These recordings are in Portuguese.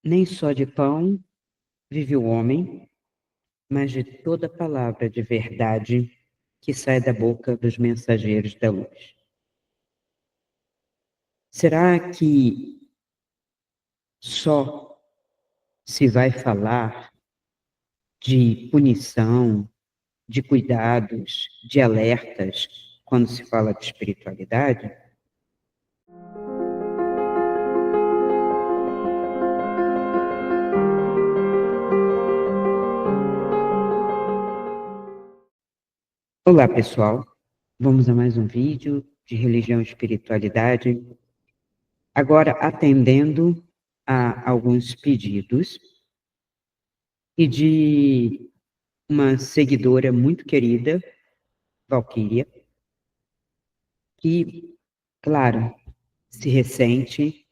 Nem só de pão vive o homem, mas de toda palavra de verdade que sai da boca dos mensageiros da luz. Será que só se vai falar de punição, de cuidados, de alertas, quando se fala de espiritualidade? Olá, pessoal. Vamos a mais um vídeo de religião e espiritualidade. Agora, atendendo a alguns pedidos e de uma seguidora muito querida, Valquíria, que, claro, se ressente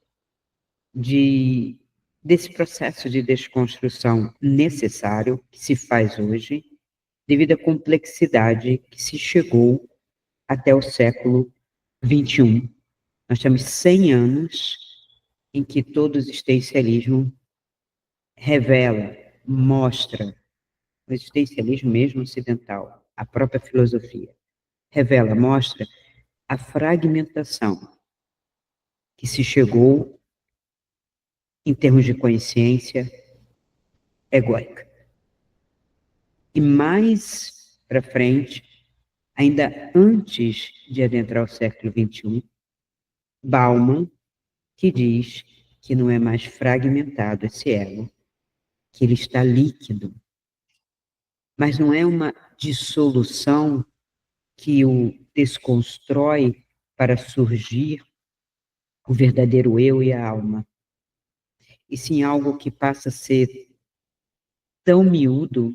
desse processo de desconstrução necessário que se faz hoje, devido à complexidade que se chegou até o século XXI. Nós temos 100 anos em que todo o existencialismo revela, mostra, o existencialismo mesmo ocidental, a própria filosofia, revela, mostra a fragmentação que se chegou em termos de consciência egóica. E mais para frente, ainda antes de adentrar o século XXI, Bauman, que diz que não é mais fragmentado esse ego, que ele está líquido, mas não é uma dissolução que o desconstrói para surgir o verdadeiro eu e a alma, e sim algo que passa a ser tão miúdo,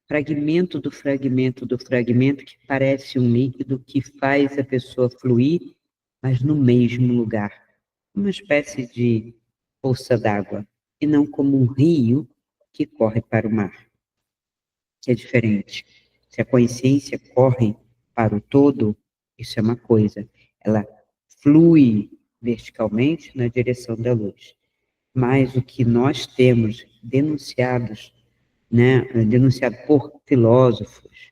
fragmento do fragmento do fragmento, que parece um líquido que faz a pessoa fluir, mas no mesmo lugar. Uma espécie de poça d'água, e não como um rio que corre para o mar, que é diferente. Se a consciência corre para o todo, isso é uma coisa, ela flui verticalmente na direção da luz. Mas o que nós temos denunciados, denunciado por filósofos,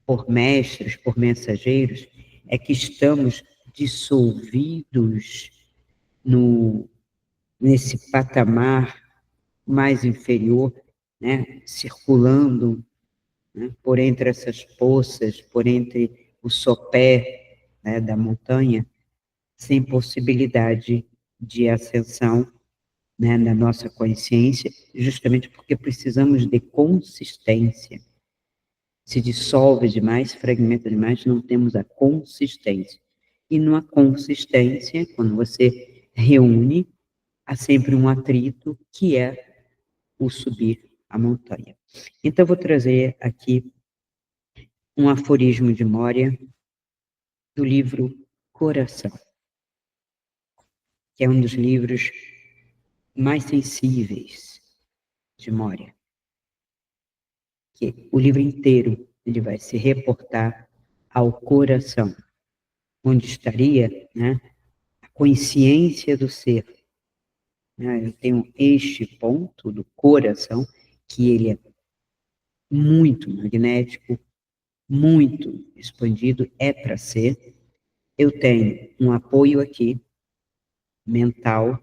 por mestres, por mensageiros, é que estamos dissolvidos nesse patamar mais inferior, circulando, por entre essas poças, por entre o sopé, da montanha, sem possibilidade de ascensão, na nossa consciência, justamente porque precisamos de consistência. Se dissolve demais, fragmenta demais, não temos a consistência. E numa consistência, quando você reúne, há sempre um atrito, que é o subir a montanha. Então, vou trazer aqui um aforismo de Moria, do livro Coração, que é um dos livros mais sensíveis de Moria. Que o livro inteiro ele vai se reportar ao coração, onde estaria, a consciência do ser. Eu tenho este ponto do coração, que ele é muito magnético, muito expandido, é para ser. Eu tenho um apoio aqui, mental,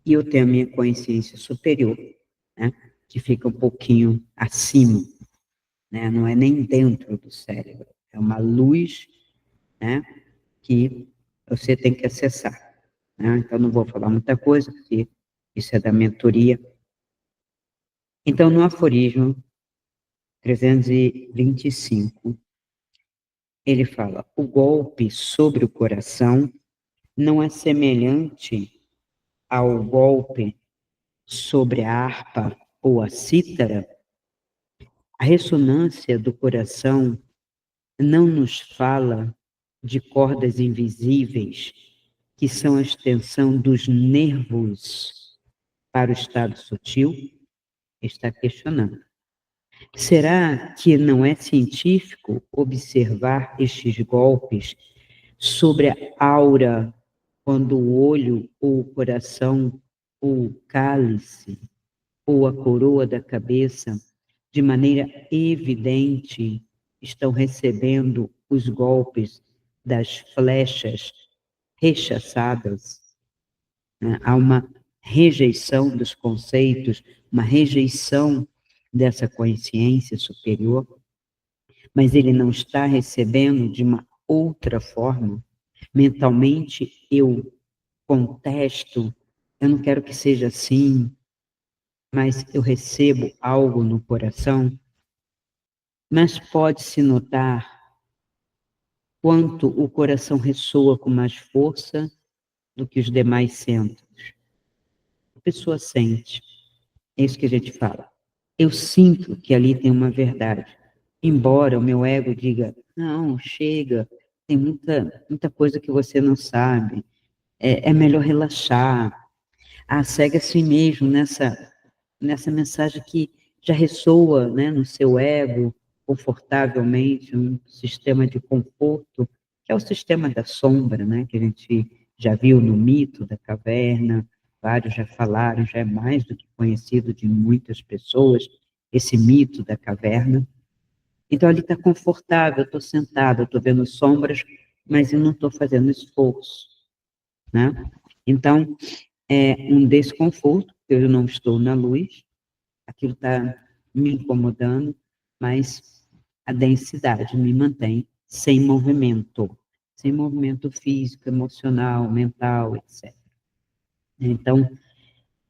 e eu tenho a minha consciência superior, que fica um pouquinho acima, não é nem dentro do cérebro, é uma luz, que você tem que acessar. Então, não vou falar muita coisa, porque isso é da mentoria. Então, no aforismo 325, ele fala: o golpe sobre o coração não é semelhante ao golpe sobre a harpa ou a cítara. A ressonância do coração não nos fala de cordas invisíveis, que são a extensão dos nervos para o estado sutil? Está questionando. Será que não é científico observar estes golpes sobre a aura, quando o olho ou o coração ou o cálice, ou a coroa da cabeça, de maneira evidente, estão recebendo os golpes das flechas rechaçadas, né? Há uma rejeição dos conceitos, uma rejeição dessa consciência superior, mas ele não está recebendo de uma outra forma. Mentalmente, eu contesto, eu não quero que seja assim, mas eu recebo algo no coração. Mas pode-se notar quanto o coração ressoa com mais força do que os demais centros. A pessoa sente, é isso que a gente fala. Eu sinto que ali tem uma verdade. Embora o meu ego diga, não, chega, tem muita coisa que você não sabe, é melhor relaxar. Segue a si mesmo nessa mensagem que já ressoa, né, no seu ego, confortavelmente, um sistema de conforto, que é o sistema da sombra, né, que a gente já viu no mito da caverna, vários já falaram, já é mais do que conhecido de muitas pessoas, esse mito da caverna. Então, ali está confortável, eu estou sentada, eu estou vendo sombras, mas eu não estou fazendo esforço, né? Então, é um desconforto, eu não estou na luz, aquilo está me incomodando, mas a densidade me mantém sem movimento físico, emocional, mental, etc. Então,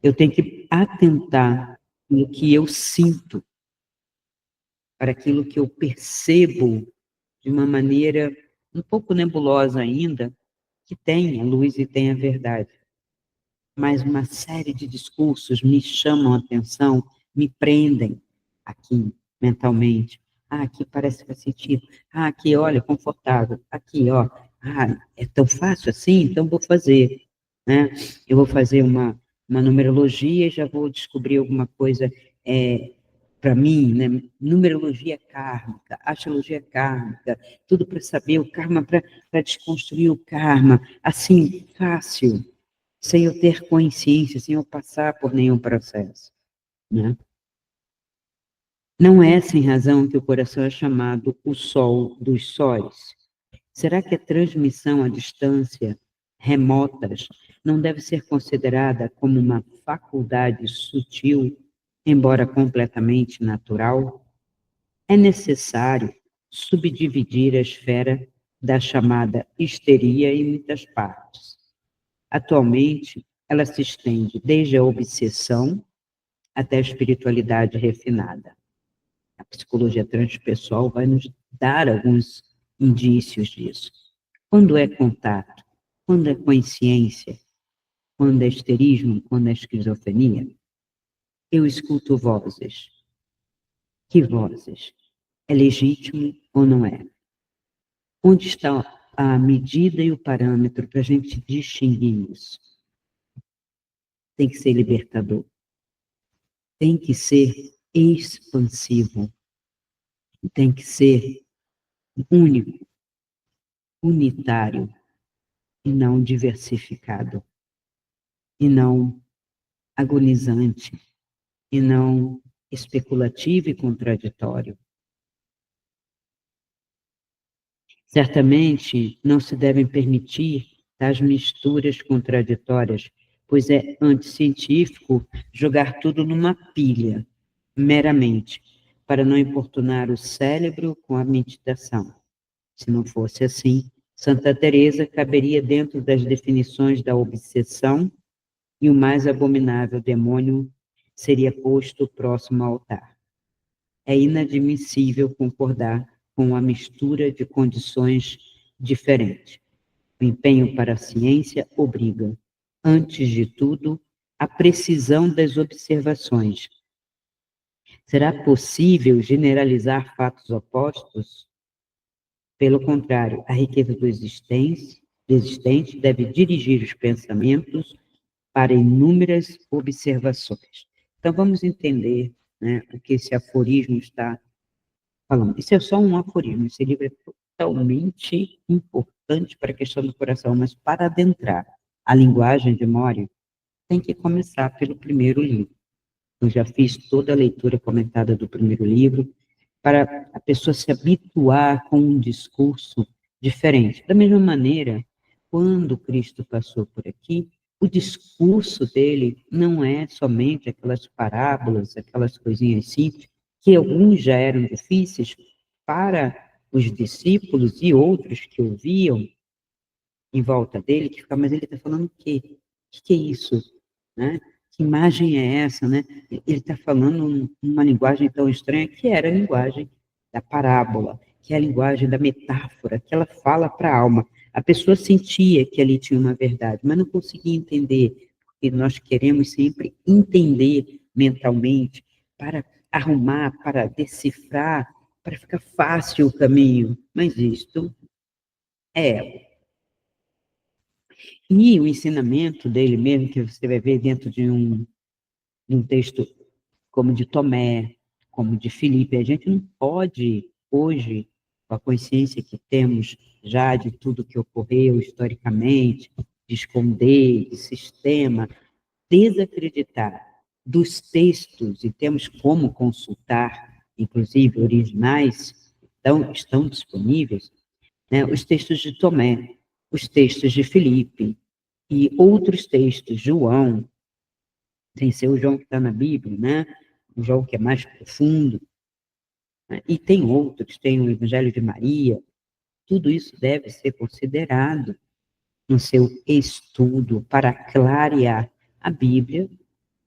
eu tenho que atentar no que eu sinto, para aquilo que eu percebo de uma maneira um pouco nebulosa ainda, que tem a luz e tem a verdade. Mas uma série de discursos me chamam a atenção, me prendem aqui, mentalmente. Aqui parece que faz sentido. Aqui, olha, confortável. Aqui, ó. É tão fácil assim? Então vou fazer. Né? Eu vou fazer uma numerologia e já vou descobrir alguma coisa para mim, né? Numerologia kármica, astrologia kármica, tudo para saber o karma, para desconstruir o karma, assim, fácil, sem eu ter consciência, sem eu passar por nenhum processo, né? Não é sem razão que o coração é chamado o sol dos sóis. Será que a transmissão à distância, remotas, não deve ser considerada como uma faculdade sutil, embora completamente natural? É necessário subdividir a esfera da chamada histeria em muitas partes. Atualmente, ela se estende desde a obsessão até a espiritualidade refinada. A psicologia transpessoal vai nos dar alguns indícios disso. Quando é contato? Quando é consciência? Quando é histerismo? Quando é esquizofrenia? Eu escuto vozes. Que vozes? É legítimo ou não é? Onde está a medida e o parâmetro para a gente distinguir isso? Tem que ser libertador. Tem que ser expansivo. Tem que ser único, unitário, e não diversificado, e não agonizante, e não especulativo e contraditório. Certamente não se devem permitir tais misturas contraditórias, pois é anticientífico jogar tudo numa pilha, meramente, para não importunar o cérebro com a meditação. Se não fosse assim, Santa Teresa caberia dentro das definições da obsessão e o mais abominável demônio seria posto próximo ao altar. É inadmissível concordar com a mistura de condições diferentes. O empenho para a ciência obriga, antes de tudo, a precisão das observações. Será possível generalizar fatos opostos? Pelo contrário, a riqueza do existente deve dirigir os pensamentos para inúmeras observações. Então, vamos entender, né, o que esse aforismo está falando. Isso é só um aforismo, esse livro é totalmente importante para a questão do coração, mas para adentrar a linguagem de Mório, tem que começar pelo primeiro livro. Eu já fiz toda a leitura comentada do primeiro livro, para a pessoa se habituar com um discurso diferente. Da mesma maneira, quando Cristo passou por aqui, o discurso dele não é somente aquelas parábolas, aquelas coisinhas simples, que alguns já eram difíceis para os discípulos e outros que ouviam em volta dele, que ficavam, mas ele está falando o quê? O que é isso? Né? Que imagem é essa, né? Ele está falando uma linguagem tão estranha, que era a linguagem da parábola, que é a linguagem da metáfora, que ela fala para a alma. A pessoa sentia que ali tinha uma verdade, mas não conseguia entender, porque nós queremos sempre entender mentalmente, para arrumar, para decifrar, para ficar fácil o caminho. Mas isto é. E o ensinamento dele mesmo, que você vai ver dentro de um texto como de Tomé, como de Filipe, a gente não pode, hoje, com a consciência que temos já de tudo que ocorreu historicamente, de esconder, de sistema, desacreditar dos textos, e temos como consultar, inclusive originais, estão disponíveis, né, os textos de Tomé, os textos de Filipe, e outros textos, João, sem ser o João que está na Bíblia, né? O João que é mais profundo, né? E tem outros, tem o Evangelho de Maria, tudo isso deve ser considerado no seu estudo para clarear. A Bíblia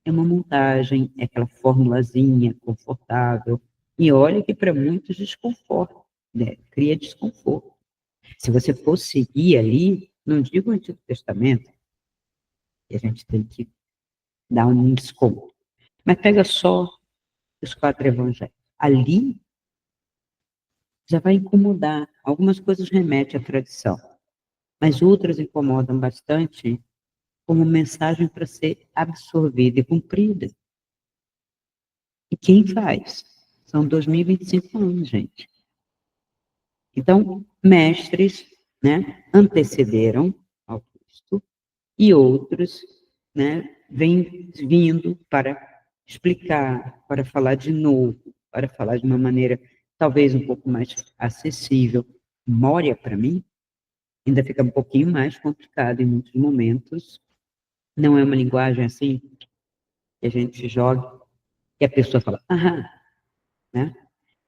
é uma montagem, é aquela formulazinha confortável, e olha que para muitos desconforto, né? Cria desconforto. Se você for seguir ali, não digo o Antigo Testamento, que a gente tem que dar um desconto, mas pega só os 4 evangelhos. Ali já vai incomodar. Algumas coisas remetem à tradição, mas outras incomodam bastante como mensagem para ser absorvida e cumprida. E quem faz? São 2025 anos, gente. Então, mestres, né, antecederam ao Cristo e outros, né, vêm vindo para explicar, para falar de novo, para falar de uma maneira talvez um pouco mais acessível. Memória, para mim, ainda fica um pouquinho mais complicado em muitos momentos. Não é uma linguagem assim que a gente joga e a pessoa fala, aham, né?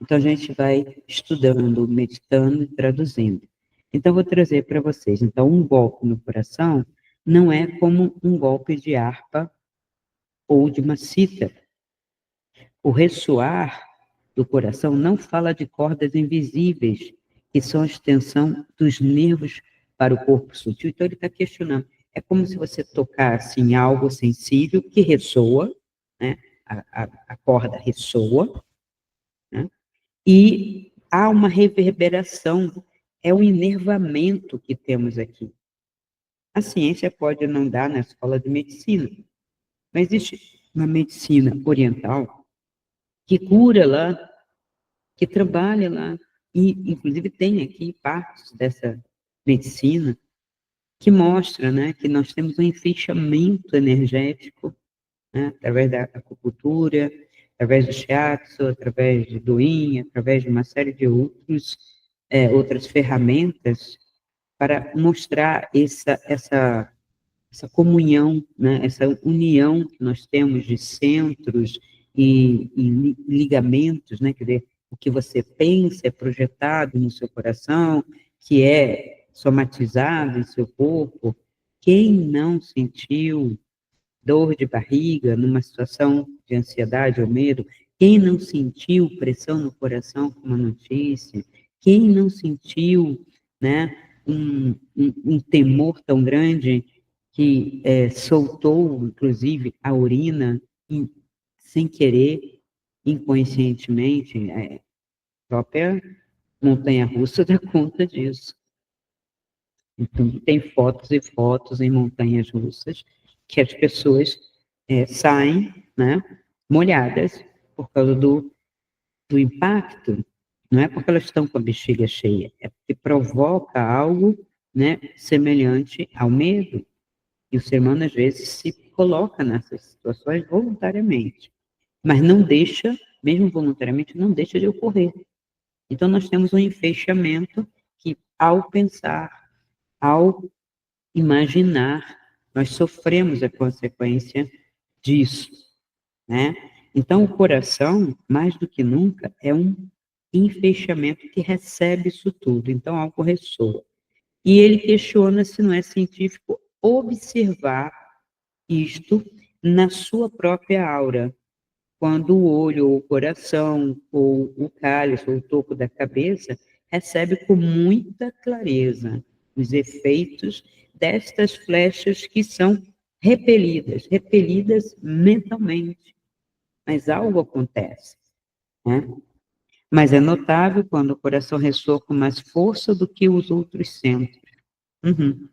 Então, a gente vai estudando, meditando e traduzindo. Então, vou trazer para vocês. Então, um golpe no coração não é como um golpe de harpa ou de uma cítara. O ressoar do coração não fala de cordas invisíveis, que são a extensão dos nervos para o corpo sutil. Então, ele está questionando. É como se você tocasse em algo sensível que ressoa, né? A corda ressoa, né? E há uma reverberação, é um enervamento que temos aqui. A ciência pode não dar na escola de medicina, mas existe uma medicina oriental que cura lá, que trabalha lá, e inclusive tem aqui partes dessa medicina que mostra, né, que nós temos um enfaixamento energético, né, através da acupuntura, através do shiatsu, através do yin, através de uma série de outras ferramentas para mostrar essa comunhão, né, essa união que nós temos de centros e ligamentos, né, quer dizer, o que você pensa é projetado no seu coração, que é somatizado em seu corpo. Quem não sentiu dor de barriga numa situação de ansiedade ou medo, quem não sentiu pressão no coração com uma notícia, quem não sentiu, né, um temor tão grande que soltou, inclusive, a urina sem querer, inconscientemente, a própria montanha-russa dá conta disso. Então, tem fotos e fotos em montanhas russas que as pessoas saem, né, molhadas por causa do impacto. Não é porque elas estão com a bexiga cheia, é porque provoca algo, né, semelhante ao medo. E o ser humano, às vezes, se coloca nessas situações voluntariamente, mas não deixa, mesmo voluntariamente, não deixa de ocorrer. Então, nós temos um enfeixamento que, ao pensar, ao imaginar, nós sofremos a consequência disso, né? Então, o coração, mais do que nunca, é um enfeixamento que recebe isso tudo. Então, algo ressoa. E ele questiona se não é científico observar isto na sua própria aura, quando o olho, ou o coração, ou o cálice, ou o topo da cabeça, recebe com muita clareza os efeitos destas flechas que são repelidas mentalmente. Mas algo acontece, né? Mas é notável quando o coração ressoa com mais força do que os outros centros. Uhum.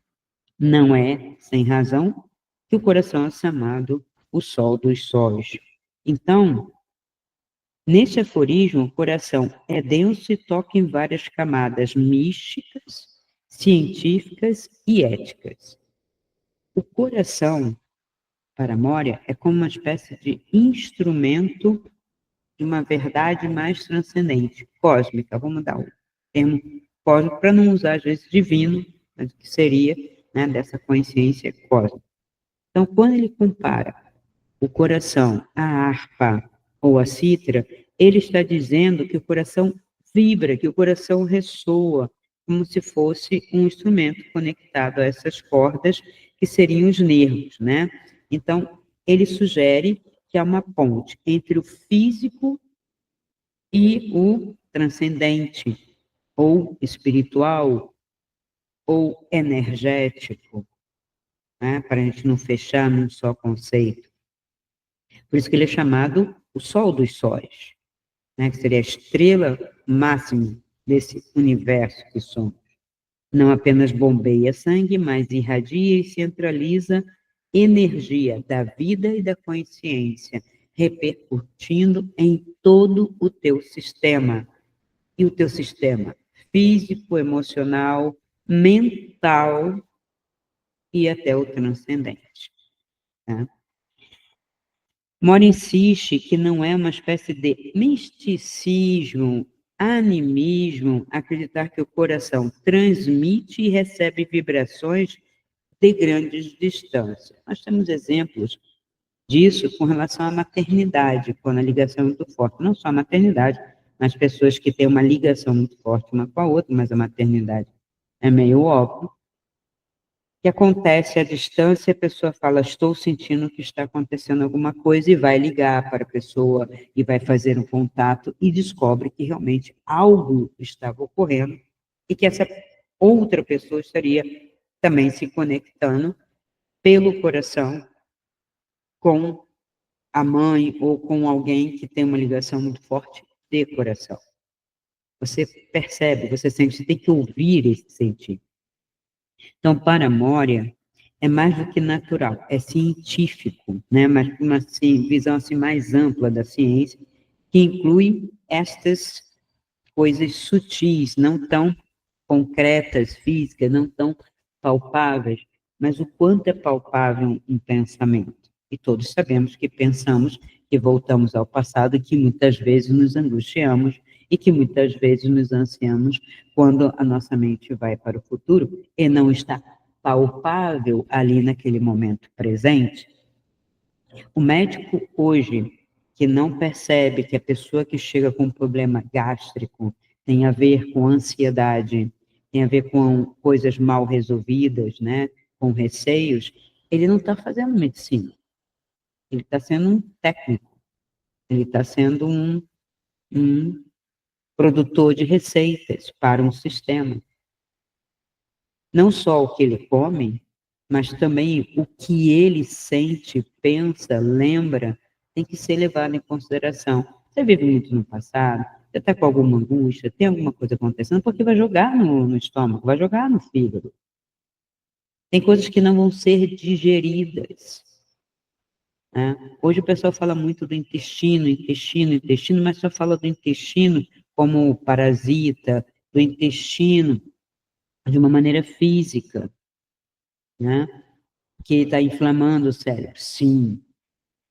Não é, sem razão, que o coração é chamado o sol dos sóis. Então, neste aforismo, o coração é denso e toca em várias camadas místicas, científicas e éticas. O coração, para Moria, é como uma espécie de instrumento de uma verdade mais transcendente, cósmica. Vamos dar o termo cósmico para não usar, às vezes, divino, mas o que seria, né, dessa consciência cósmica. Então, quando ele compara o coração à harpa ou à cítara, ele está dizendo que o coração vibra, que o coração ressoa, como se fosse um instrumento conectado a essas cordas, que seriam os nervos, né? Então, ele sugere que há uma ponte entre o físico e o transcendente, ou espiritual, ou energético, né? Para a gente não fechar num só conceito. Por isso que ele é chamado o sol dos sóis, né? Que seria a estrela máxima desse universo que somos. Não apenas bombeia sangue, mas irradia e centraliza energia da vida e da consciência, repercutindo em todo o teu sistema. E o teu sistema físico, emocional, mental e até o transcendente. Tá? Mora insiste que não é uma espécie de misticismo, animismo, acreditar que o coração transmite e recebe vibrações de grandes distâncias. Nós temos exemplos disso com relação à maternidade, quando a ligação é muito forte. Não só a maternidade, mas pessoas que têm uma ligação muito forte uma com a outra, mas a maternidade é meio óbvio, que acontece à distância, a pessoa fala, estou sentindo que está acontecendo alguma coisa, e vai ligar para a pessoa, e vai fazer um contato, e descobre que realmente algo estava ocorrendo, e que essa outra pessoa estaria também se conectando pelo coração com a mãe, ou com alguém que tem uma ligação muito forte de coração. Você percebe, você sente, você tem que ouvir esse sentir. Então, para Moria, é mais do que natural, é científico, né? Mas uma assim, visão assim, mais ampla da ciência, que inclui estas coisas sutis, não tão concretas, físicas, não tão palpáveis, mas o quanto é palpável um pensamento. E todos sabemos que pensamos, que voltamos ao passado, e que muitas vezes nos angustiamos, e que muitas vezes nos ansiamos quando a nossa mente vai para o futuro e não está palpável ali naquele momento presente. O médico hoje, que não percebe que a pessoa que chega com um problema gástrico tem a ver com ansiedade, tem a ver com coisas mal resolvidas, né, com receios, ele não está fazendo medicina. Ele está sendo um técnico, ele está sendo um produtor de receitas para um sistema. Não só o que ele come, mas também o que ele sente, pensa, lembra, tem que ser levado em consideração. Você vive muito no passado, você está com alguma angústia, tem alguma coisa acontecendo, porque vai jogar no estômago, vai jogar no fígado. Tem coisas que não vão ser digeridas. Né? Hoje o pessoal fala muito do intestino, mas só fala do intestino como parasita, do intestino de uma maneira física, né? que está inflamando o cérebro. Sim.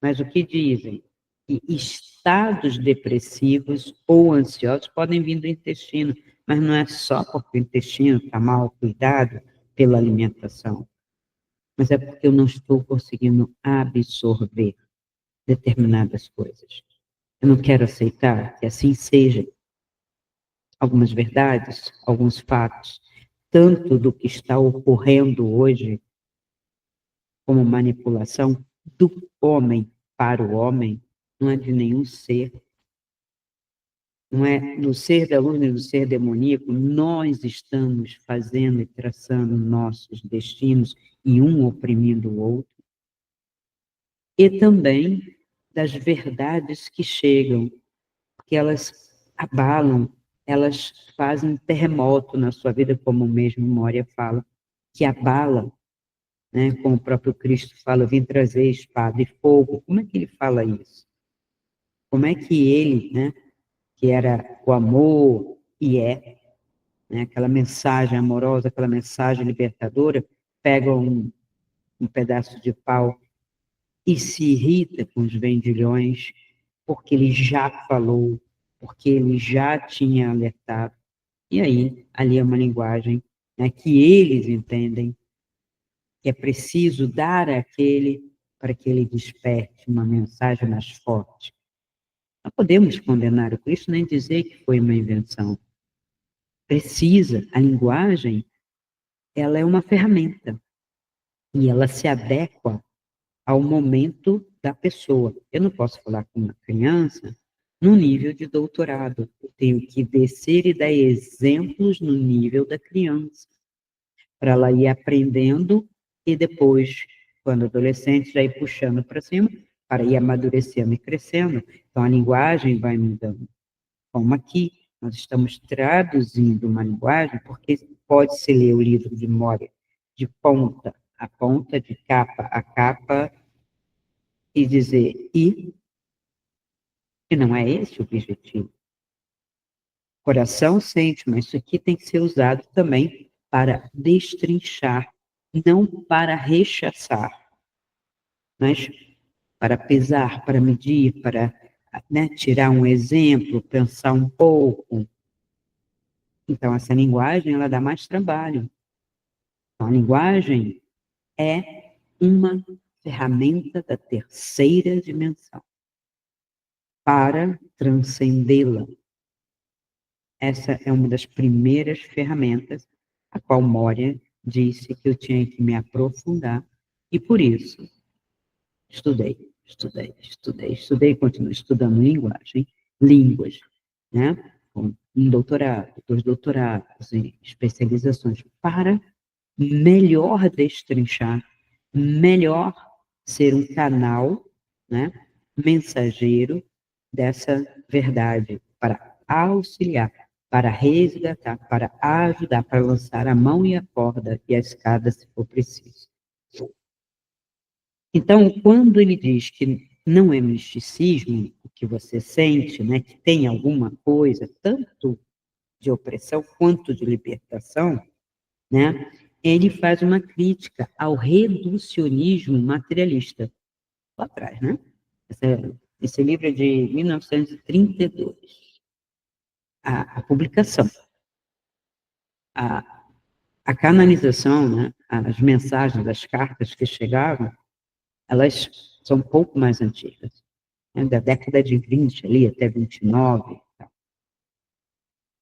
Mas o que dizem? Que estados depressivos ou ansiosos podem vir do intestino, mas não é só porque o intestino está mal cuidado pela alimentação, mas é porque eu não estou conseguindo absorver determinadas coisas. Eu não quero aceitar que assim seja. Algumas verdades, alguns fatos, tanto do que está ocorrendo hoje como manipulação do homem para o homem, não é de nenhum ser, não é do ser da luz nem do ser demoníaco, nós estamos fazendo e traçando nossos destinos e um oprimindo o outro, e também das verdades que chegam, que elas abalam, elas fazem um terremoto na sua vida, como mesmo Moria fala, que abala, né? Como o próprio Cristo fala, eu vim trazer espada e fogo. Como é que ele fala isso? Como é que ele, né, que era o amor e né, aquela mensagem amorosa, aquela mensagem libertadora, pega um pedaço de pau e se irrita com os vendilhões, porque ele já falou, porque ele já tinha alertado. E aí, ali é uma linguagem, né, que eles entendem que é preciso dar àquele para que ele desperte uma mensagem mais forte. Não podemos condenar o Cristo nem dizer que foi uma invenção. Precisa, a linguagem, ela é uma ferramenta e ela se adequa ao momento da pessoa. Eu não posso falar com uma criança no nível de doutorado. Eu tenho que descer e dar exemplos no nível da criança, para ela ir aprendendo e depois, quando adolescente, já ir puxando para cima, para ir amadurecendo e crescendo. Então, a linguagem vai mudando. Como aqui, nós estamos traduzindo uma linguagem, porque pode-se ler o livro de Moria de ponta a ponta, de capa a capa, e dizer, e não é esse o objetivo. O coração sente, mas isso aqui tem que ser usado também para destrinchar, não para rechaçar, mas para pesar, para medir, para, né, tirar um exemplo, pensar um pouco. Então, essa linguagem, ela dá mais trabalho. Então, a linguagem é uma ferramenta da terceira dimensão para transcendê-la. Essa é uma das primeiras ferramentas a qual Moria disse que eu tinha que me aprofundar, e por isso estudei e continuo estudando linguagem, línguas, né? Com um doutorado, 2 doutorados e especializações para melhor destrinchar, melhor ser um canal, né, mensageiro dessa verdade, para auxiliar, para resgatar, para ajudar, para lançar a mão e a corda e a escada, se for preciso. Então, quando ele diz que não é misticismo o que você sente, né, que tem alguma coisa, tanto de opressão quanto de libertação, né, ele faz uma crítica ao reducionismo materialista. Lá atrás, né? Esse livro é de 1932. A publicação, a canonização, né, as mensagens, as cartas que chegavam, elas são um pouco mais antigas, né, da década de 20 ali até 29.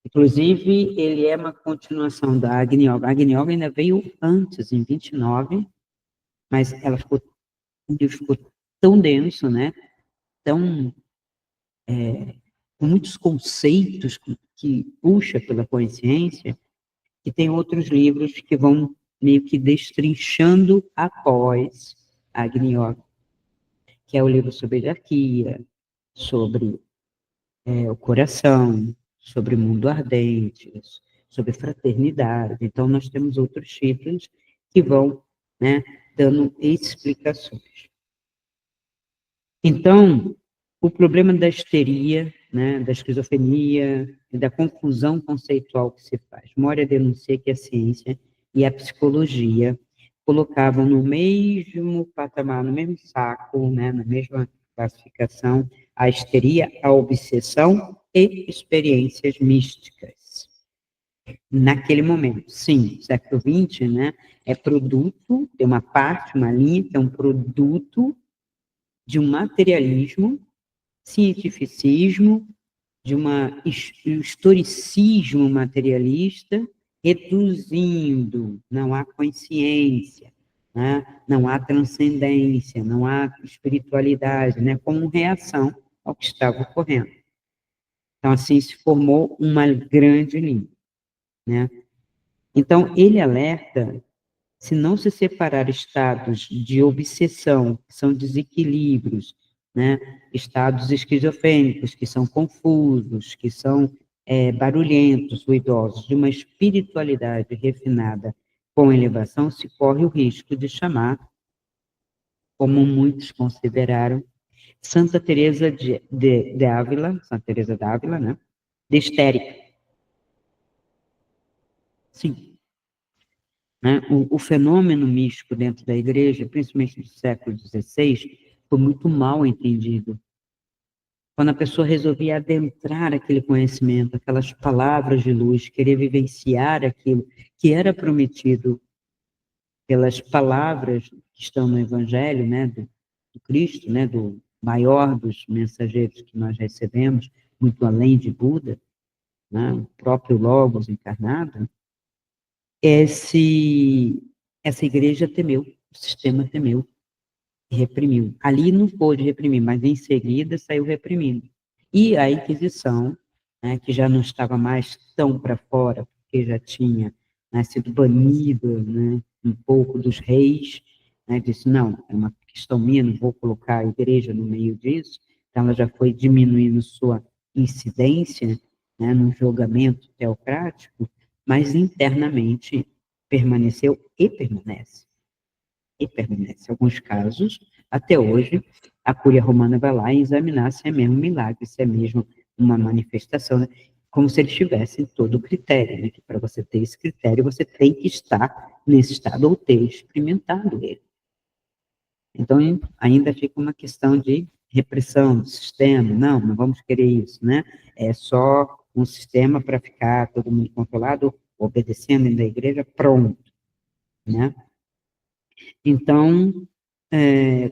Inclusive, ele é uma continuação da Agni Yoga. A Agni Yoga ainda veio antes, em 29, mas ela ficou, o livro ficou tão denso, né? Tão, com muitos conceitos que puxa pela consciência, que tem outros livros que vão meio que destrinchando após a Agni Yoga, que é o livro sobre hierarquia, sobre o coração, sobre mundo ardente, sobre fraternidade. Então, nós temos outros títulos que vão, né, dando explicações. Então, o problema da histeria, né, da esquizofrenia e da confusão conceitual que se faz. Moria denuncia que a ciência e a psicologia colocavam no mesmo patamar, no mesmo saco, né, na mesma classificação, a histeria, a obsessão e experiências místicas. Naquele momento, sim, século XX, né, é produto, tem uma parte, uma linha, que é um produto de um materialismo, cientificismo, de um historicismo materialista, reduzindo, não há consciência, né? Não há transcendência, não há espiritualidade, né? Como reação ao que estava ocorrendo. Então, assim se formou uma grande linha, né? Então, ele alerta, se não se separar estados de obsessão, que são desequilíbrios, né? Estados esquizofrênicos, que são confusos, que são barulhentos, ruidosos, de uma espiritualidade refinada com elevação, se corre o risco de chamar, como muitos consideraram, Santa Teresa de Ávila, Santa Teresa de Ávila, né? De histérica. Sim. Né? O fenômeno místico dentro da igreja, principalmente no século XVI, foi muito mal entendido. Quando a pessoa resolvia adentrar aquele conhecimento, aquelas palavras de luz, querer vivenciar aquilo que era prometido pelas palavras que estão no Evangelho, né, do Cristo, né, do maior dos mensageiros que nós recebemos, muito além de Buda, né, o próprio Logos encarnado, essa igreja temeu, o sistema temeu, reprimiu. Ali não pôde reprimir, mas em seguida saiu reprimindo. E a Inquisição, né, que já não estava mais tão para fora, porque já tinha, né, sido banida, né, um pouco dos reis, né, disse, não, é uma questão minha, não vou colocar a igreja no meio disso, então ela já foi diminuindo sua incidência, né, no julgamento teocrático, mas internamente permaneceu e permanece. E permanece. Em alguns casos, até hoje, a Cúria Romana vai lá e examinar se é mesmo um milagre, se é mesmo uma manifestação, né? Como se eles tivessem todo o critério, né? Que para você ter esse critério, você tem que estar nesse estado ou ter experimentado ele. Então, ainda fica uma questão de repressão do sistema. Não vamos querer isso, né? É só um sistema para ficar todo mundo controlado, obedecendo dentro da igreja, pronto, né? Então,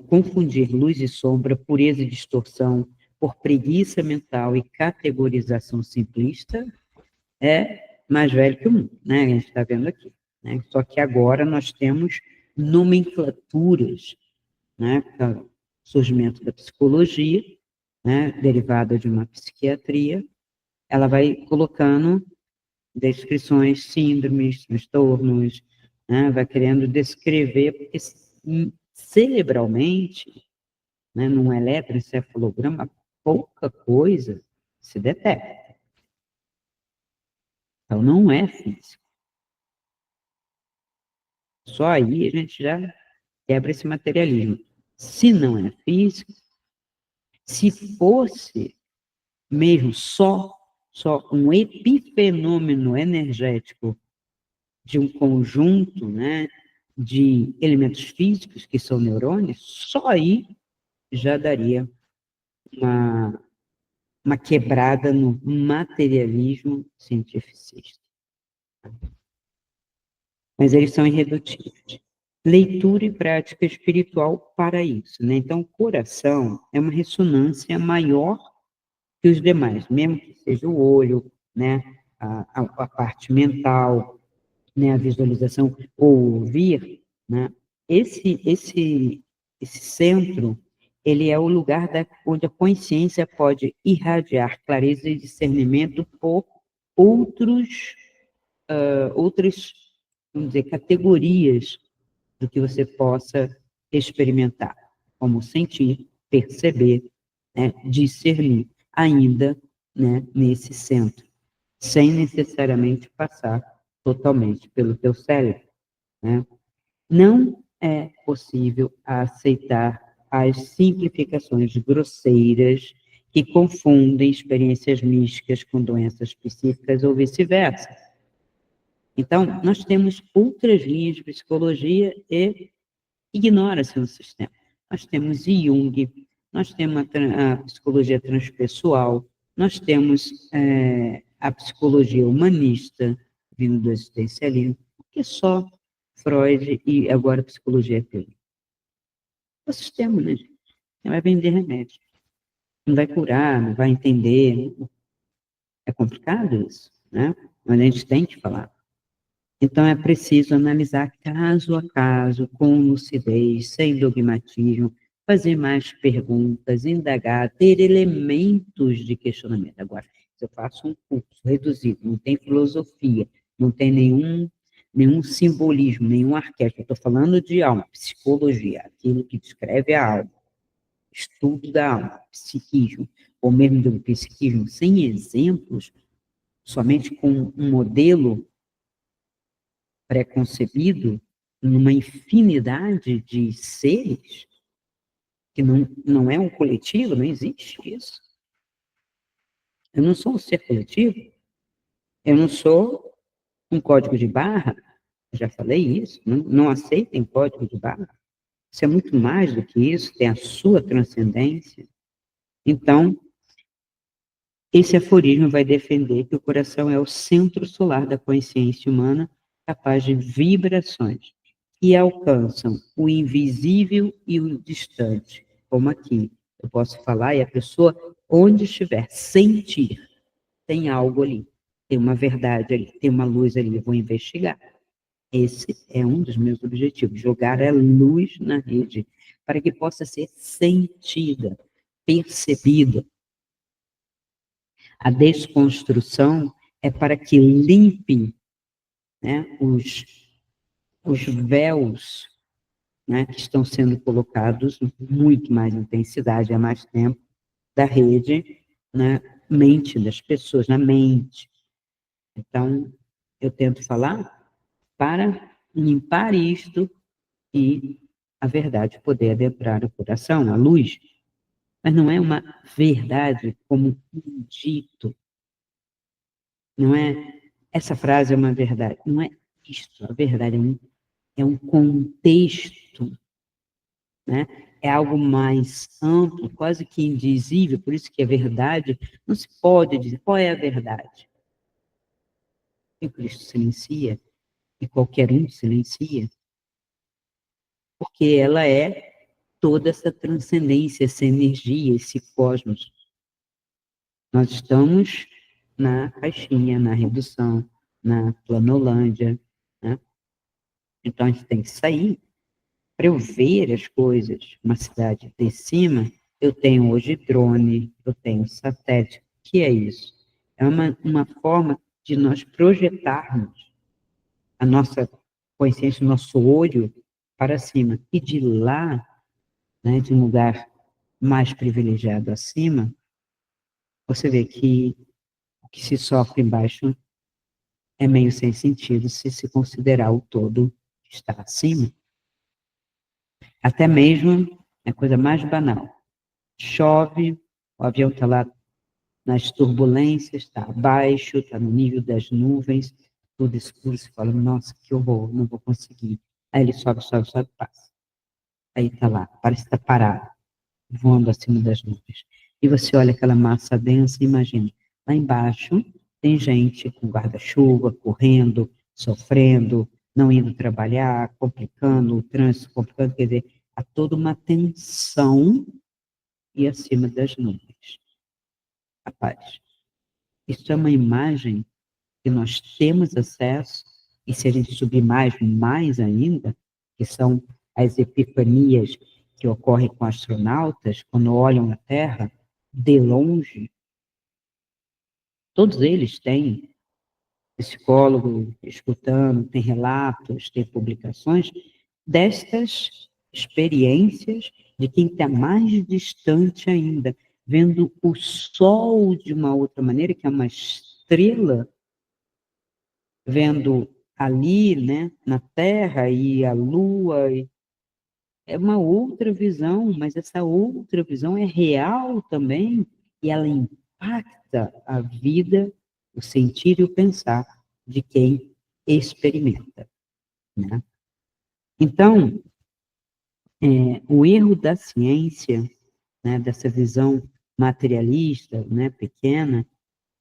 confundir luz e sombra, pureza e distorção, por preguiça mental e categorização simplista, é mais velho que o mundo, né? A gente está vendo aqui. Né? Só que agora nós temos nomenclaturas, né? O surgimento da psicologia, né? Derivada de uma psiquiatria, ela vai colocando descrições, síndromes, transtornos, né? Vai querendo descrever, porque cerebralmente, né, num eletroencefalograma, pouca coisa se detecta. Então, não é físico. Só aí a gente já quebra esse materialismo. Se não é físico, se fosse mesmo só um epifenômeno energético de um conjunto, né, de elementos físicos, que são neurônios, só aí já daria uma quebrada no materialismo cientificista. Mas eles são irredutíveis. Leitura e prática espiritual para isso, né? Então, o coração é uma ressonância maior que os demais, mesmo que seja o olho, né? A parte mental, né? A visualização, ou ouvir, né? Esse centro, ele é o lugar onde a consciência pode irradiar clareza e discernimento por outras, vamos dizer, categorias do que você possa experimentar, como sentir, perceber, né, discernir, ainda, né, nesse centro, sem necessariamente passar totalmente pelo teu cérebro, né? Não é possível aceitar as simplificações grosseiras que confundem experiências místicas com doenças psíquicas ou vice-versa. Então, nós temos outras linhas de psicologia e ignora-se no sistema. Nós temos Jung, nós temos a psicologia transpessoal, nós temos a psicologia humanista, vindo do existencialismo, que só Freud e agora a psicologia teórica. É o sistema, né, gente? Não vai vender remédio. Não vai curar, não vai entender. É complicado isso, né? Mas a gente tem que falar. Então, é preciso analisar caso a caso, com lucidez, sem dogmatismo, fazer mais perguntas, indagar, ter elementos de questionamento. Agora, se eu faço um curso reduzido, não tem filosofia, não tem nenhum simbolismo, nenhum arquétipo, estou falando de alma, psicologia, aquilo que descreve a alma, estudo da alma, psiquismo, ou mesmo do psiquismo, sem exemplos, somente com um modelo preconcebido numa infinidade de seres, que não é um coletivo, não existe isso. Eu não sou um ser coletivo, eu não sou um código de barra, já falei isso, não aceitem código de barra. Isso é muito mais do que isso, tem a sua transcendência. Então, esse aforismo vai defender que o coração é o centro solar da consciência humana, capaz de vibrações que alcançam o invisível e o distante, como aqui. Eu posso falar e a pessoa, onde estiver, sentir, tem algo ali, tem uma verdade ali, tem uma luz ali, eu vou investigar. Esse é um dos meus objetivos, jogar a luz na rede, para que possa ser sentida, percebida. A desconstrução é para que limpe, né, os véus, né, que estão sendo colocados muito mais intensidade há mais tempo da rede na mente das pessoas, na mente. Então, eu tento falar para limpar isto e a verdade poder adentrar o coração, a luz, mas não é uma verdade como um dito, não é, essa frase é uma verdade, não é isto, a verdade é um contexto, né? É algo mais amplo, quase que indizível, por isso que a verdade não se pode dizer qual é a verdade. E o Cristo silencia, e qualquer um silencia, porque ela é toda essa transcendência, essa energia, esse cosmos. Nós estamos na caixinha, na redução, na planolândia, né? Então a gente tem que sair para eu ver as coisas. Uma cidade de cima, eu tenho hoje drone, eu tenho satélite. O que é isso? É uma forma de nós projetarmos a nossa consciência, o nosso olho para cima. E de lá, né, de um lugar mais privilegiado acima, você vê que o que se sofre embaixo é meio sem sentido se considerar o todo que está acima. Até mesmo a coisa mais banal. Chove, o avião está lá nas turbulências, está abaixo, está no nível das nuvens, tudo escuro, você fala, nossa, que horror, não vou conseguir. Aí ele sobe, sobe, sobe, passa. Aí está lá, parece que está parado, voando acima das nuvens. E você olha aquela massa densa e imagina, lá embaixo tem gente com guarda-chuva, correndo, sofrendo, não indo trabalhar, complicando, o trânsito complicando, quer dizer, há toda uma tensão e acima das nuvens. Rapaz, isso é uma imagem que nós temos acesso, e se a gente subir mais ainda, que são as epifanias que ocorrem com astronautas, quando olham a Terra de longe, todos eles têm psicólogo escutando, tem relatos, tem publicações destas experiências de quem está mais distante ainda, vendo o Sol de uma outra maneira, que é uma estrela, vendo ali, né, na Terra e a Lua, é uma outra visão, mas essa outra visão é real também, e ela impacta a vida, o sentir e o pensar de quem experimenta, né? Então, o erro da ciência, né, dessa visão materialista, né, pequena,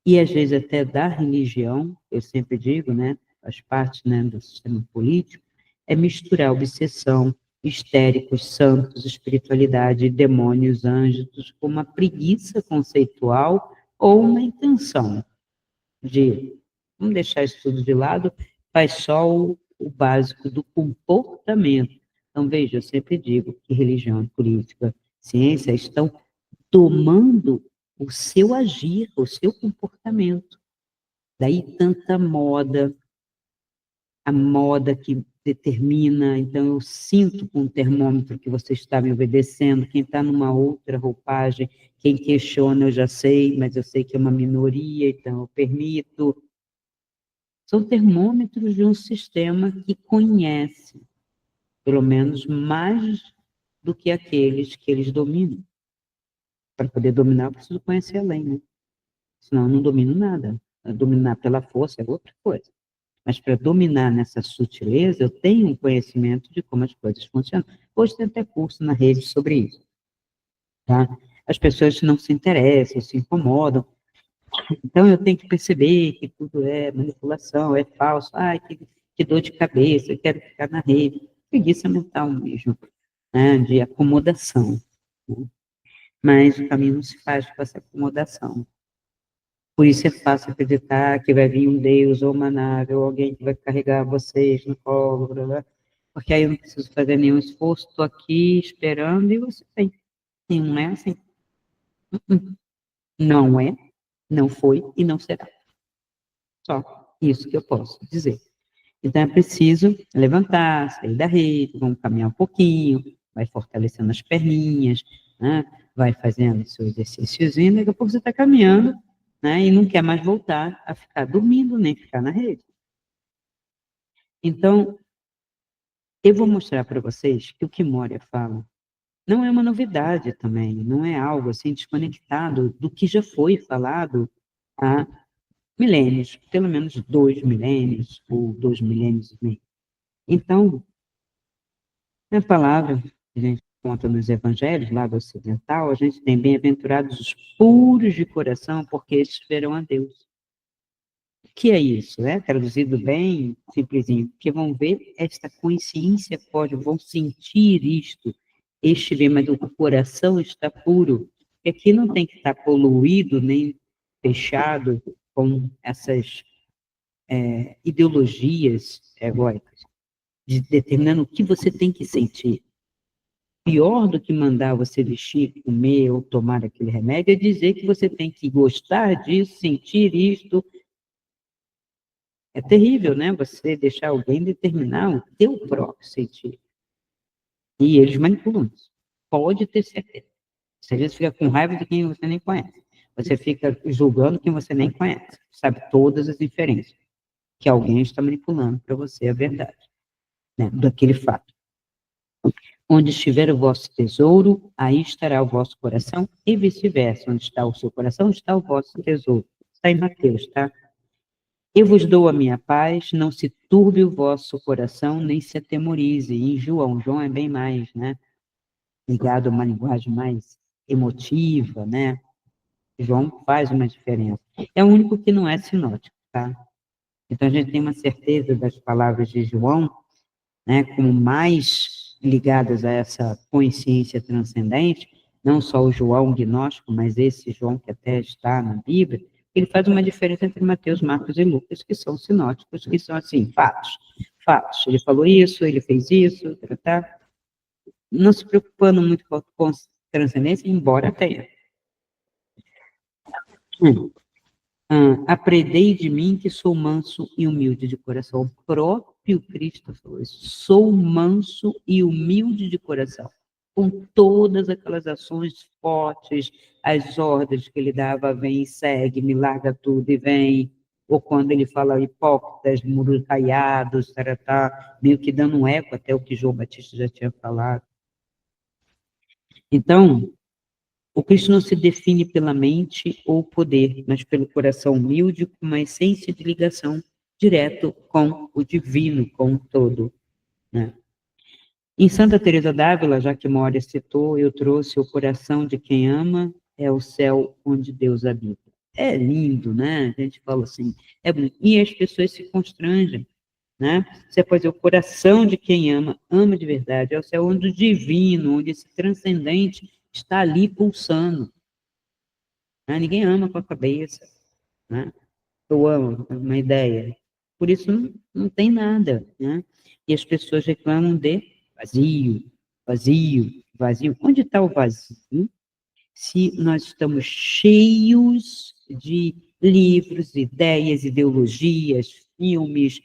e às vezes até da religião, eu sempre digo, né, faz parte, né, do sistema político, é misturar obsessão, histéricos, santos, espiritualidade, demônios, anjos, com uma preguiça conceitual ou uma intenção de, vamos deixar isso tudo de lado, faz só o básico do comportamento. Então, veja, eu sempre digo que religião, política, ciência estão tomando o seu agir, o seu comportamento. Daí tanta moda, a moda que determina, então eu sinto com o termômetro que você está me obedecendo, quem está numa outra roupagem, quem questiona eu já sei, mas eu sei que é uma minoria, então eu permito. São termômetros de um sistema que conhece, pelo menos mais do que aqueles que eles dominam. Para poder dominar, eu preciso conhecer a lei, né? Senão eu não domino nada. Dominar pela força é outra coisa. Mas para dominar nessa sutileza, eu tenho um conhecimento de como as coisas funcionam. Hoje tem até curso na rede sobre isso. Tá? As pessoas não se interessam, se incomodam. Então eu tenho que perceber que tudo é manipulação, é falso. Ai, que dor de cabeça, eu quero ficar na rede. Preguiça mental mesmo, né? De acomodação. Né? Mas o caminho não se faz com essa acomodação. Por isso é fácil acreditar que vai vir um Deus ou uma nave ou alguém que vai carregar vocês no colo, blá, blá, porque aí eu não preciso fazer nenhum esforço, estou aqui esperando e você tem. E não é assim. Não é, não foi e não será. Só isso que eu posso dizer. Então é preciso levantar, sair da rede, vamos caminhar um pouquinho, vai fortalecendo as perninhas, né? Vai fazendo seu exercíciozinho, daqui a pouco você está caminhando, né? E não quer mais voltar a ficar dormindo, nem ficar na rede. Então, eu vou mostrar para vocês que o que Moria fala não é uma novidade também, não é algo assim desconectado do que já foi falado há milênios, pelo menos 2 milênios ou 2 milênios e meio. Então, na palavra que a gente conta nos evangelhos, lá do ocidental, a gente tem bem-aventurados os puros de coração, porque estes verão a Deus. O que é isso, né? Traduzido bem simplesinho, porque vão ver esta consciência pode, vão sentir isto, este bem, mas o coração está puro. E aqui não tem que estar poluído, nem fechado com essas ideologias egóicas, de determinando o que você tem que sentir. Pior do que mandar você vestir, comer ou tomar aquele remédio é dizer que você tem que gostar disso, sentir isto. É terrível, né? Você deixar alguém determinar o teu próprio sentir. E eles manipulam isso. Pode ter certeza. Você às vezes fica com raiva de quem você nem conhece. Você fica julgando quem você nem conhece. Sabe todas as inferências. Que alguém está manipulando para você a verdade, né? Daquele fato. Onde estiver o vosso tesouro, aí estará o vosso coração, e vice-versa. Onde está o seu coração, está o vosso tesouro. Está em Mateus, tá? Eu vos dou a minha paz, não se turbe o vosso coração, nem se atemorize. E em João é bem mais, né? Ligado a uma linguagem mais emotiva, né? João faz uma diferença. É o único que não é sinótico, tá? Então a gente tem uma certeza das palavras de João, né, como mais ligadas a essa consciência transcendente, não só o João gnóstico, mas esse João que até está na Bíblia, ele faz uma diferença entre Mateus, Marcos e Lucas, que são sinóticos, que são assim, fatos. Fatos. Ele falou isso, ele fez isso, tá? Não se preocupando muito com transcendência, embora tenha. Aprendei de mim que sou manso e humilde de coração. O próprio Cristo falou isso. Sou manso e humilde de coração. Com todas aquelas ações fortes, as ordens que ele dava, vem e segue, me larga tudo e vem. Ou quando ele fala hipócritas, muros caiados, taratá, meio que dando um eco até o que João Batista já tinha falado. Então, o Cristo não se define pela mente ou poder, mas pelo coração humilde, com uma essência de ligação direto com o divino, com o todo, né? Em Santa Teresa d'Ávila, já que Moria citou, eu trouxe o coração de quem ama é o céu onde Deus habita. É lindo, né? A gente fala assim, é bonito. E as pessoas se constrangem, né? Você pode dizer, o coração de quem ama, ama de verdade, é o céu onde o divino, onde esse transcendente está ali pulsando. Né? Ninguém ama com a cabeça, né? Eu amo, é uma ideia. Por isso não tem nada, né? E as pessoas reclamam de vazio, vazio, vazio. Onde está o vazio? Se nós estamos cheios de livros, ideias, ideologias, filmes,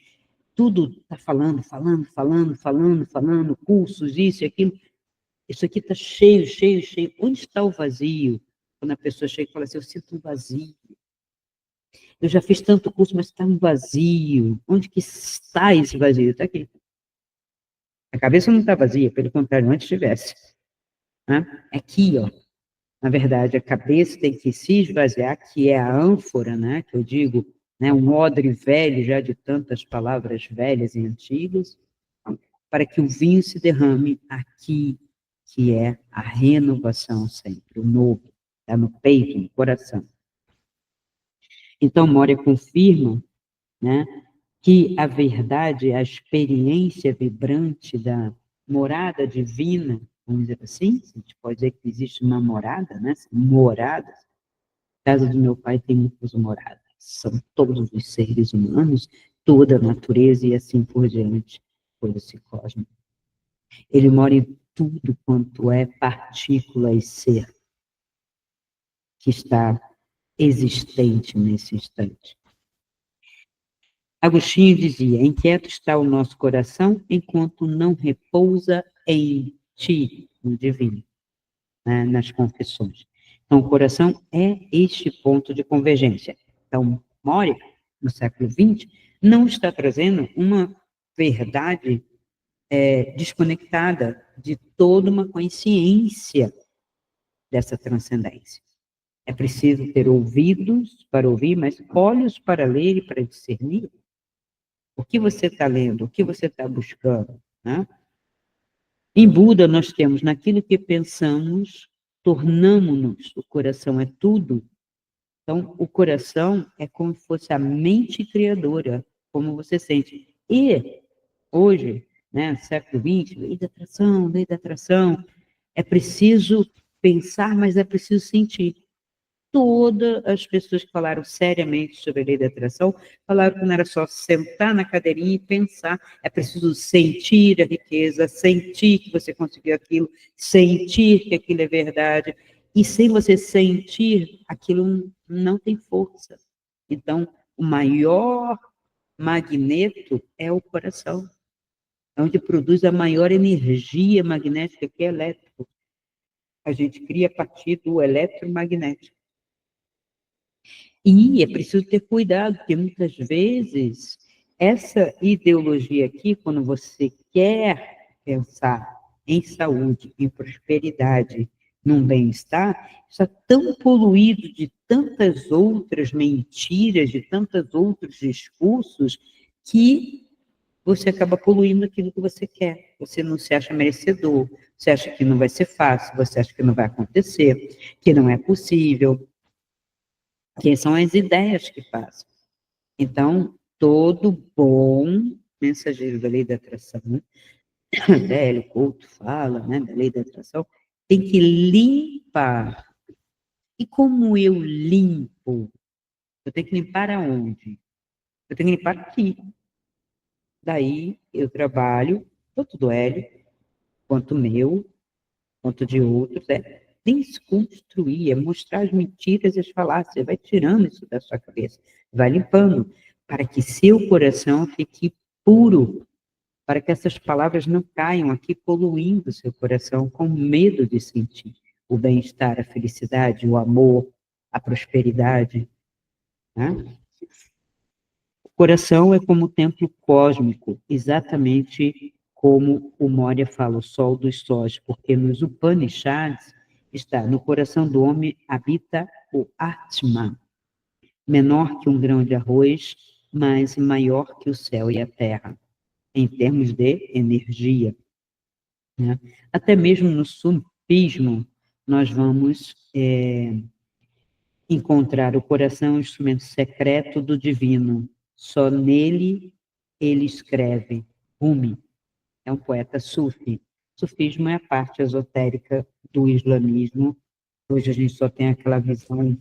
tudo está falando, falando, falando, falando, falando, cursos, isso e aquilo. Isso aqui está cheio, cheio, cheio. Onde está o vazio? Quando a pessoa chega e fala assim, eu sinto um vazio. Eu já fiz tanto curso, mas está um vazio. Onde que está esse vazio? Está aqui. A cabeça não está vazia, pelo contrário, antes tivesse. Né? Aqui, ó. Na verdade, a cabeça tem que se esvaziar, que é a ânfora, né? Que eu digo, né? Um odre velho, já de tantas palavras velhas e antigas, para que o vinho se derrame aqui, que é a renovação sempre, o novo. Está no peito, no coração. Então, Moria confirma, né? Que a verdade, a experiência vibrante da morada divina, vamos dizer assim, a gente pode dizer que existe uma morada, né? Moradas. A casa do meu pai tem muitas moradas. São todos os seres humanos, toda a natureza e assim por diante, por esse cosmos. Ele mora em tudo quanto é partícula e ser que está existente nesse instante. Agostinho dizia, inquieto está o nosso coração enquanto não repousa em ti, no divino, né, nas confissões. Então, o coração é este ponto de convergência. Então, Moria, no século XX, não está trazendo uma verdade desconectada de toda uma consciência dessa transcendência. É preciso ter ouvidos para ouvir, mas olhos para ler e para discernir. O que você está lendo? O que você está buscando? Né? Em Buda, nós temos naquilo que pensamos, tornamos-nos. O coração é tudo. Então, o coração é como se fosse a mente criadora, como você sente. E, hoje, né, século XX, lei da atração, é preciso pensar, mas é preciso sentir. Todas as pessoas que falaram seriamente sobre a lei da atração falaram que não era só sentar na cadeirinha e pensar, é preciso sentir a riqueza, sentir que você conseguiu aquilo, sentir que aquilo é verdade. E sem você sentir, aquilo não tem força. Então, o maior magneto é o coração, é onde produz a maior energia magnética, que é elétrico. A gente cria a partir do eletromagnético. E é preciso ter cuidado, porque muitas vezes essa ideologia aqui, quando você quer pensar em saúde, em prosperidade, num bem-estar, está tão poluído de tantas outras mentiras, de tantos outros discursos, que você acaba poluindo aquilo que você quer. Você não se acha merecedor, você acha que não vai ser fácil, você acha que não vai acontecer, que não é possível, que são as ideias que passam. Então, todo bom mensageiro da lei da atração, Hélio Couto fala, né, da lei da atração, tem que limpar. E como eu limpo? Eu tenho que limpar aonde? Eu tenho que limpar aqui. Daí, eu trabalho, tanto do Hélio, quanto meu, quanto de outros, é desconstruir, é mostrar as mentiras e as falácias, vai tirando isso da sua cabeça, vai limpando, para que seu coração fique puro, para que essas palavras não caiam aqui poluindo seu coração com medo de sentir o bem-estar, a felicidade, o amor, a prosperidade. Né? O coração é como o templo cósmico, exatamente como o Moria fala, o sol dos sóis, porque nos Upanishads está, no coração do homem habita o Atman, menor que um grão de arroz, mas maior que o céu e a terra, em termos de energia, né? Até mesmo no sufismo, nós vamos encontrar o coração, o instrumento secreto do divino. Só nele ele escreve. Rumi é um poeta sufi. Sufismo é a parte esotérica do islamismo. Hoje a gente só tem aquela visão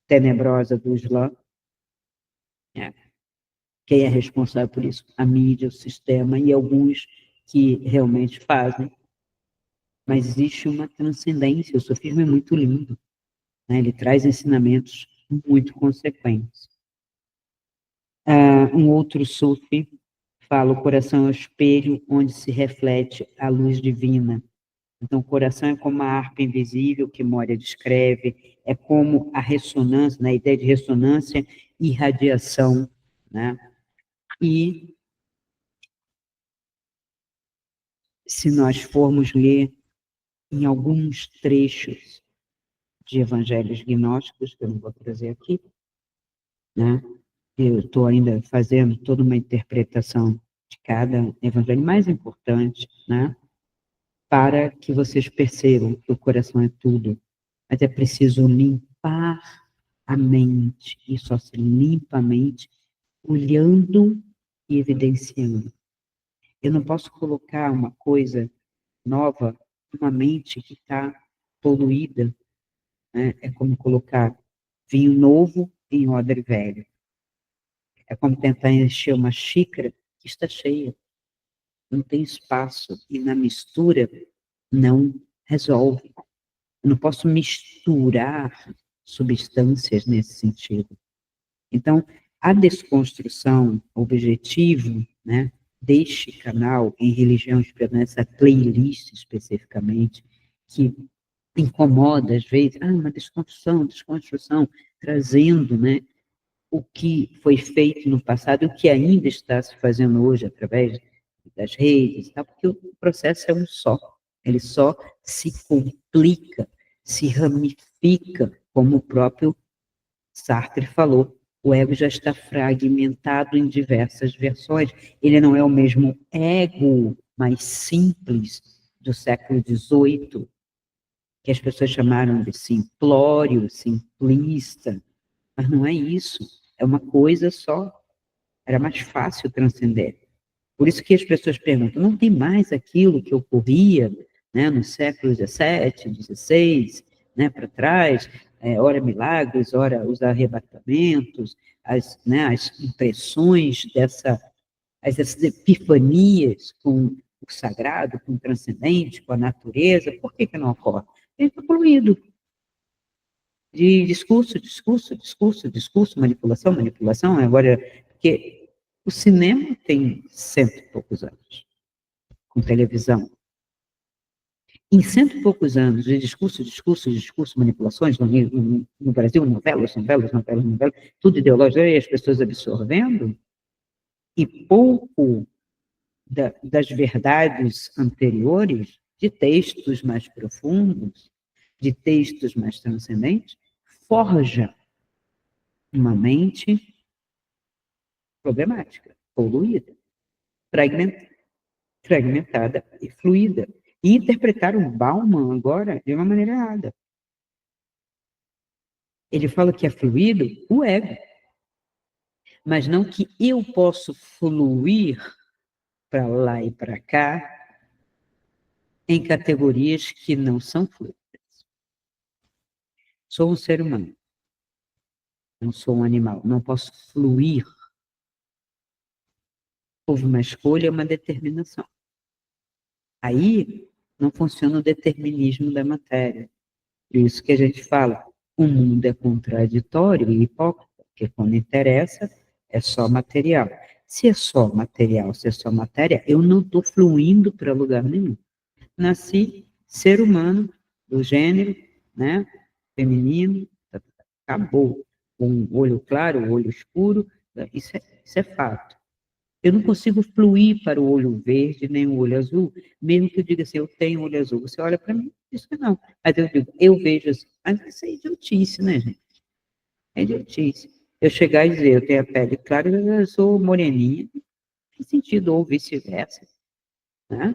tenebrosa do Islã. Quem é responsável por isso? A mídia, o sistema e alguns que realmente fazem. Mas existe uma transcendência. O sufismo é muito lindo, né? Ele traz ensinamentos muito consequentes. Um outro sufi fala: o coração é o espelho onde se reflete a luz divina. Então, o coração é como a harpa invisível que Moria descreve, é como a ressonância, né, a ideia de ressonância e radiação, né? E se nós formos ler em alguns trechos de evangelhos gnósticos, que eu não vou trazer aqui, né? Eu estou ainda fazendo toda uma interpretação de cada evangelho mais importante, né? Para que vocês percebam que o coração é tudo, mas é preciso limpar a mente, e só se limpa a mente olhando e evidenciando. Eu não posso colocar uma coisa nova numa mente que está poluída, né? É como colocar vinho novo em odre velho. É como tentar encher uma xícara que está cheia, não tem espaço, e na mistura não resolve. Eu não posso misturar substâncias nesse sentido. Então, a desconstrução, o objetivo, né, deste canal em religião espiritual, nessa playlist especificamente, que incomoda às vezes, uma desconstrução, trazendo, né, o que foi feito no passado e o que ainda está se fazendo hoje através das redes, tá? Porque o processo é um só, ele só se complica, se ramifica, como o próprio Sartre falou, o ego já está fragmentado em diversas versões, ele não é o mesmo ego mais simples do século XVIII, que as pessoas chamaram de simplório, simplista, mas não é isso, é uma coisa só, era mais fácil transcender. Por isso que as pessoas perguntam, não tem mais aquilo que ocorria, né, no século XVII, XVI, né, para trás, ora milagres, ora os arrebatamentos, né, as impressões essas epifanias com o sagrado, com o transcendente, com a natureza, por que não ocorre? Ele está poluído de discurso, manipulação, agora, porque o cinema tem 100 e poucos anos, com televisão. Em 100 e poucos anos de discurso, manipulações, no Brasil, novelas, tudo ideológico, e as pessoas absorvendo, e pouco das verdades anteriores, de textos mais profundos, de textos mais transcendentes, forja uma mente problemática, poluída, fragmentada e fluida. E interpretaram Bauman agora de uma maneira errada. Ele fala que é fluido o ego, mas não que eu posso fluir para lá e para cá em categorias que não são fluidas. Sou um ser humano, não sou um animal, não posso fluir. Houve uma escolha, uma determinação. Aí não funciona o determinismo da matéria. Por isso que a gente fala, o mundo é contraditório e hipócrita, porque quando interessa, é só material. Se é só material, se é só matéria, eu não estou fluindo para lugar nenhum. Nasci ser humano, do gênero, né, feminino, acabou. Um olho claro, olho escuro, isso é fato. Eu não consigo fluir para o olho verde, nem o olho azul, mesmo que eu diga assim, eu tenho olho azul. Você olha para mim, diz que não. Mas eu digo, eu vejo assim. Mas isso é idiotice, né, gente? É idiotice. eu chegar e dizer, eu tenho a pele clara, eu sou moreninha, não tem sentido, ou vice-versa, né?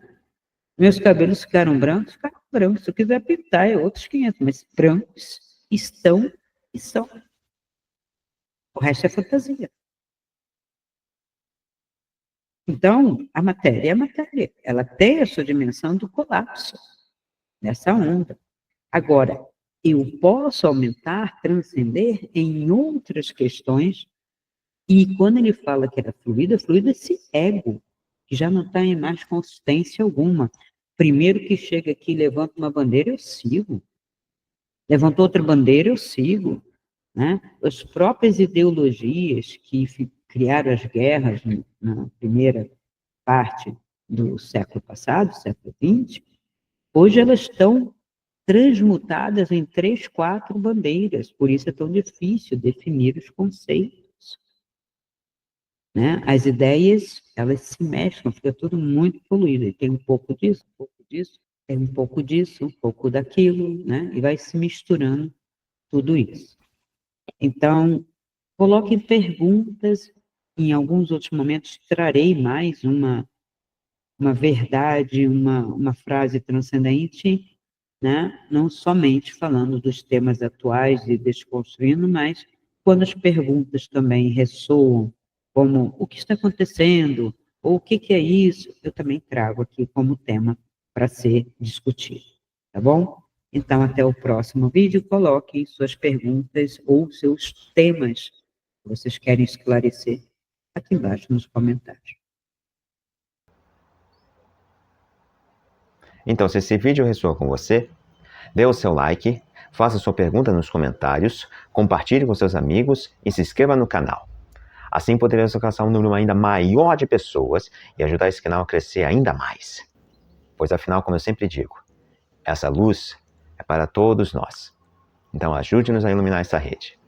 Meus cabelos ficaram brancos, se eu quiser pintar é outros 500, mas brancos estão e são. O resto é fantasia. Então, a matéria é a matéria, ela tem a sua dimensão do colapso, nessa onda. Agora, eu posso aumentar, transcender em outras questões, e quando ele fala que era fluida esse ego, que já não está em mais consistência alguma. Primeiro que chega aqui, levanta uma bandeira, eu sigo. Levanta outra bandeira, eu sigo. Né? As próprias ideologias que criaram as guerras na primeira parte do século passado, século XX, hoje elas estão transmutadas em 3, 4 bandeiras, por isso é tão difícil definir os conceitos. Né? As ideias, elas se mexem, fica tudo muito poluído, e tem um pouco disso, um pouco disso, tem um pouco disso, um pouco daquilo, né? E vai se misturando tudo isso. Então, coloque perguntas, em alguns outros momentos trarei mais uma verdade, uma frase transcendente, né? Não somente falando dos temas atuais e desconstruindo, mas quando as perguntas também ressoam, como o que está acontecendo, ou o que é isso, eu também trago aqui como tema para ser discutido, tá bom? Então, até o próximo vídeo, coloquem suas perguntas ou seus temas que vocês querem esclarecer aqui embaixo nos comentários. Então, se esse vídeo ressoou com você, dê o seu like, faça sua pergunta nos comentários, compartilhe com seus amigos e se inscreva no canal. Assim poderemos alcançar um número ainda maior de pessoas e ajudar esse canal a crescer ainda mais. Pois afinal, como eu sempre digo, essa luz é para todos nós. Então ajude-nos a iluminar essa rede.